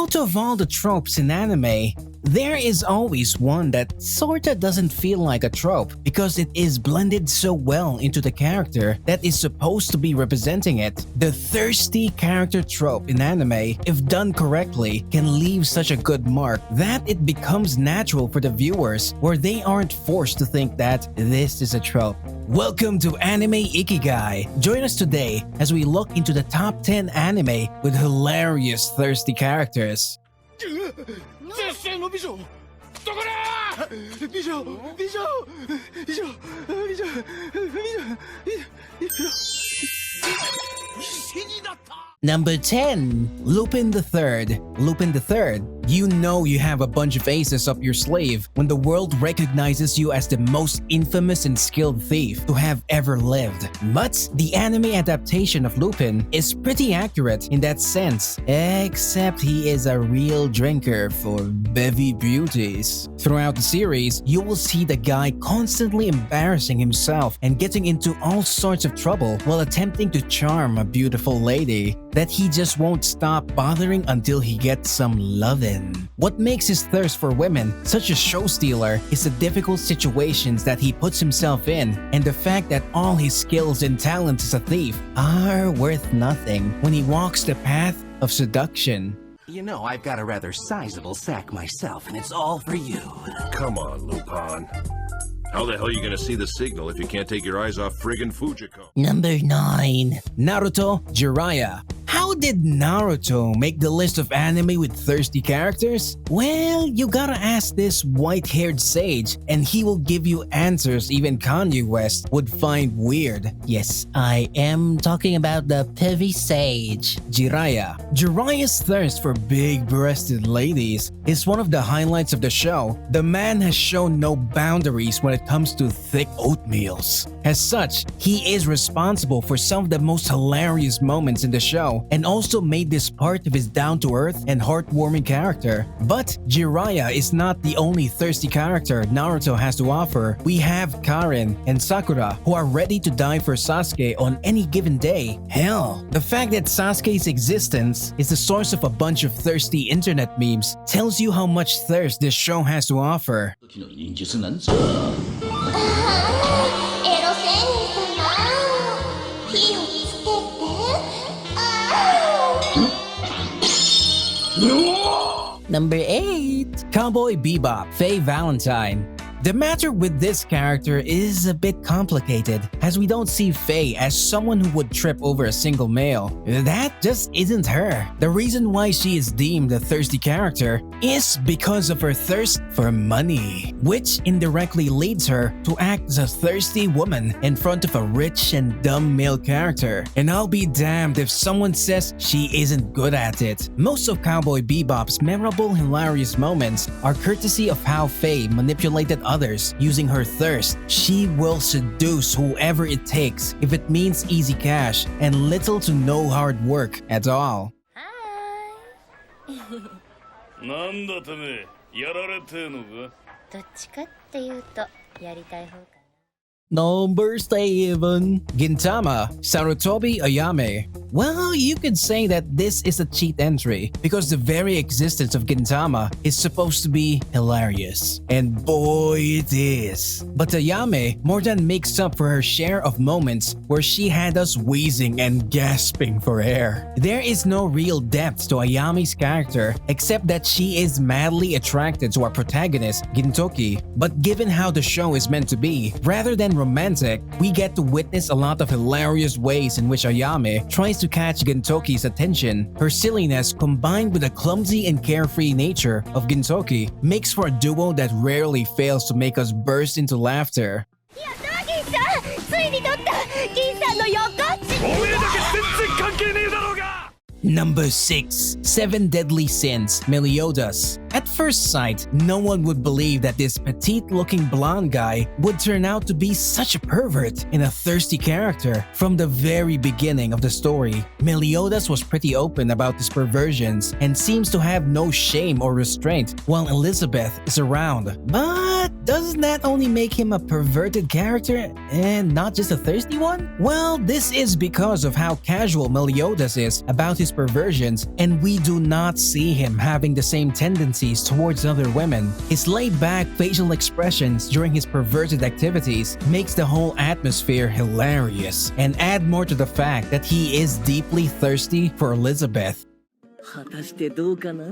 Out of all the tropes in anime, there is always one that sorta doesn't feel like a trope because it is blended so well into the character that is supposed to be representing it. The thirsty character trope in anime, if done correctly, can leave such a good mark that it becomes natural for the viewers where they aren't forced to think that this is a trope. Welcome to Anime Ikigai. Join us today as we look into the top 10 anime with hilarious thirsty characters. 絶世の美女どこだ美女美女美女美女美女 Number 10. Lupin III. Lupin III. You know you have a bunch of aces up your sleeve when the world recognizes you as the most infamous and skilled thief to have ever lived. But the anime adaptation of Lupin is pretty accurate in that sense, except he is a real drinker for bevy beauties. Throughout the series, you will see the guy constantly embarrassing himself and getting into all sorts of trouble while attempting to charm a beautiful lady that he just won't stop bothering until he gets some lovin'. What makes his thirst for women such a show stealer is the difficult situations that he puts himself in and the fact that all his skills and talents as a thief are worth nothing when he walks the path of seduction. You know, I've got a rather sizable sack myself, and it's all for you. Come on, Lupin. How the hell are you gonna see the signal if you can't take your eyes off friggin' Fujiko? Number 9. Naruto Jiraiya. How did Naruto make the list of anime with thirsty characters? Well, you gotta ask this white-haired sage and he will give you answers even Kanye West would find weird. Yes, I am talking about the Piece Sage. Jiraiya. Jiraiya's thirst for big-breasted ladies is one of the highlights of the show. The man has shown no boundaries when it comes to thick oatmeals. As such, he is responsible for some of the most hilarious moments in the show and also made this part of his down-to-earth and heartwarming character. But Jiraiya is not the only thirsty character Naruto has to offer. We have Karin and Sakura who are ready to die for Sasuke on any given day. Hell, the fact that Sasuke's existence is the source of a bunch of thirsty internet memes tells you how much thirst this show has to offer. Number 8. Cowboy Bebop, Faye Valentine. The matter with this character is a bit complicated, as we don't see Faye as someone who would trip over a single male. That just isn't her. The reason why she is deemed a thirsty character is because of her thirst for money, which indirectly leads her to act as a thirsty woman in front of a rich and dumb male character. And I'll be damned if someone says she isn't good at it. Most of Cowboy Bebop's memorable, hilarious moments are courtesy of how Faye manipulated others using her thirst. She will seduce whoever it takes if it means easy cash and little to no hard work at all. Hi. なんだてめえ、やられてえのか？どっちかっていうと、やりたい方かな。Number 7. Gintama, Sarutobi Ayame. Well, you could say that this is a cheat entry because the very existence of Gintama is supposed to be hilarious. And boy, it is. But Ayame more than makes up for her share of moments where she had us wheezing and gasping for air. There is no real depth to Ayame's character except that she is madly attracted to our protagonist, Gintoki. But given how the show is meant to be, rather than romantic, we get to witness a lot of hilarious ways in which Ayame tries to catch Gintoki's attention. Her silliness combined with the clumsy and carefree nature of Gintoki makes for a duo that rarely fails to make us burst into laughter. Number 6. 7 Deadly Sins, Meliodas. At first sight, no one would believe that this petite-looking blonde guy would turn out to be such a pervert and a thirsty character. From the very beginning of the story, Meliodas was pretty open about his perversions and seems to have no shame or restraint while Elizabeth is around. But doesn't that only make him a perverted character and not just a thirsty one? Well, this is because of how casual Meliodas is about his perversions, and we do not see him having the same tendencies towards other women. His laid-back facial expressions during his perverted activities makes the whole atmosphere hilarious and add more to the fact that he is deeply thirsty for Elizabeth. 果たしてどうかな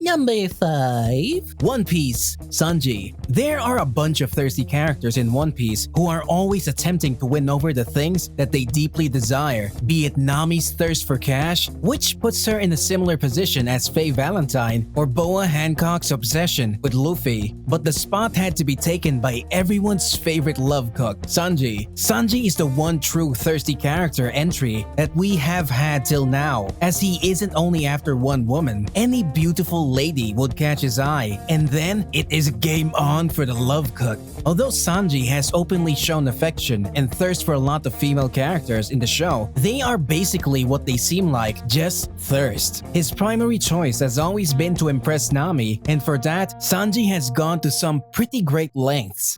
Number 5. One Piece Sanji. There are a bunch of thirsty characters in One Piece who are always attempting to win over the things that they deeply desire, be it Nami's thirst for cash, which puts her in a similar position as Faye Valentine, or Boa Hancock's obsession with Luffy. But the spot had to be taken by everyone's favorite love cook, Sanji. Sanji is the one true thirsty character entry that we have had till now, as he isn't only after one woman. Any beautiful lady would catch his eye, and then it is game on for the love cook. Although Sanji has openly shown affection and thirst for a lot of female characters in the show, they are basically what they seem like, just thirst. His primary choice has always been to impress Nami, and for that, Sanji has gone to some pretty great lengths.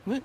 What?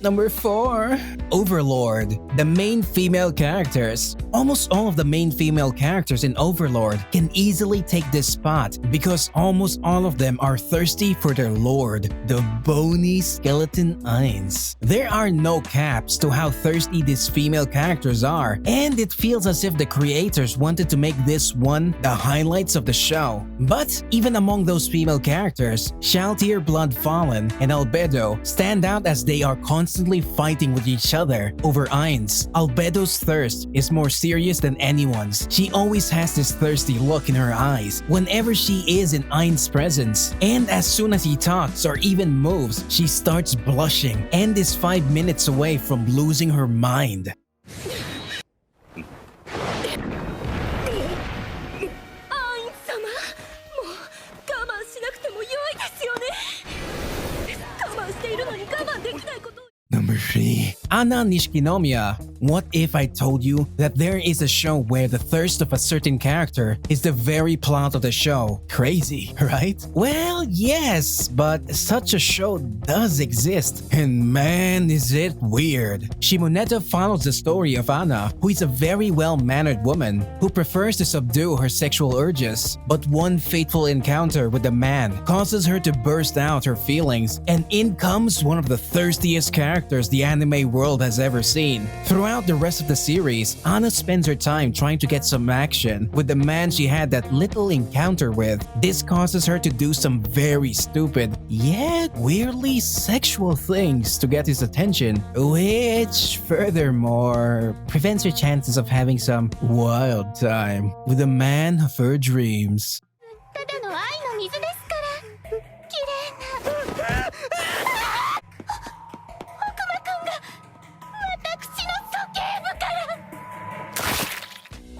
Number 4. Overlord. The main female characters. Almost all of the main female characters in Overlord can easily take this spot because almost all of them are thirsty for their lord, the bony skeleton Ainz. There are no caps to how thirsty these female characters are, and it feels as if the creators wanted to make this one the highlights of the show. But even among those female characters, Shaltir Bloodfallen and Albedo stand out as they are constantly fighting with each other over Ainz. Albedo's thirst is more serious than anyone's. She always has this thirsty look in her eyes whenever she is in Ainz's presence, and as soon as he talks or even moves, she starts blushing and is 5 minutes away from losing her mind. 3. Anna Nishinomiya. What if I told you that there is a show where the thirst of a certain character is the very plot of the show? Crazy, right? Well, yes, but such a show does exist, and man is it weird. Shimonetta follows the story of Anna, who is a very well-mannered woman who prefers to subdue her sexual urges, but one fateful encounter with a man causes her to burst out her feelings, and in comes one of the thirstiest characters the anime world has ever seen. Throughout the rest of the series, Anna spends her time trying to get some action with the man she had that little encounter with. This causes her to do some very stupid, yet weirdly sexual things to get his attention, which furthermore prevents her chances of having some wild time with the man of her dreams. ただの愛の水ですから綺麗な悪魔くんが私の鼠径部から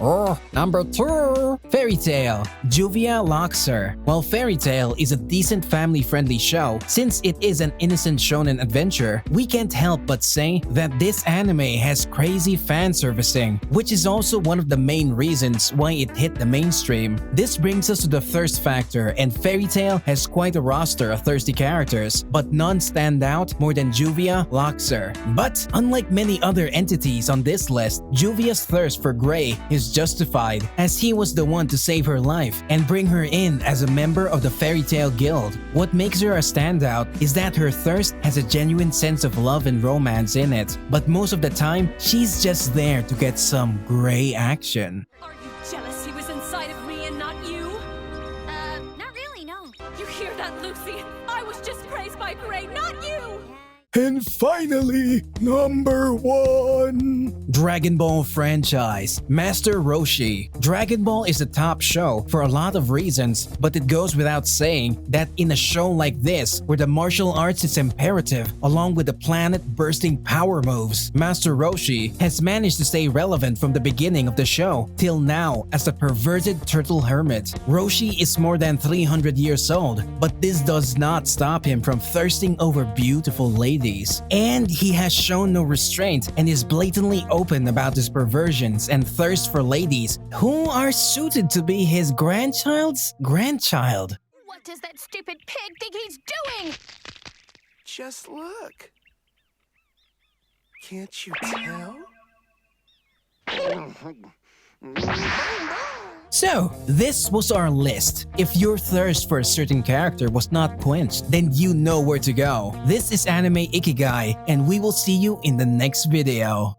Oh, number 2. Fairy Tail. Juvia locks her. While Fairy Tail is a decent family-friendly show, since it is an innocent shonen adventure, we can't help but say that this anime has crazy fan servicing, which is also one of the main reasons why it hit the mainstream. This brings us to the thirst factor, and Fairy Tail has quite a roster of thirsty characters, but none stand out more than Juvia locks her. But unlike many other entities on this list, Juvia's thirst for Gray is justified, as he was the one to save her life and bring her in as a member of the Fairy Tail Guild. What makes her a standout is that her thirst has a genuine sense of love and romance in it, but most of the time, she's just there to get some Gray action. Are you jealous he was inside of me and not you? Not really, no. You hear that, Lucy? I was just praised by Gray, not you! And finally, number 1. Dragon Ball franchise, Master Roshi. Dragon Ball is a top show for a lot of reasons, but it goes without saying that in a show like this, where the martial arts is imperative, along with the planet-bursting power moves, Master Roshi has managed to stay relevant from the beginning of the show till now as a perverted turtle hermit. Roshi is more than 300 years old, but this does not stop him from thirsting over beautiful ladies. And he has shown no restraint and is blatantly open about his perversions and thirst for ladies who are suited to be his grandchild's grandchild. What does that stupid pig think he's doing? Just look. Can't you tell? So, this was our list. If your thirst for a certain character was not quenched, then you know where to go. This is Anime Ikigai, and we will see you in the next video.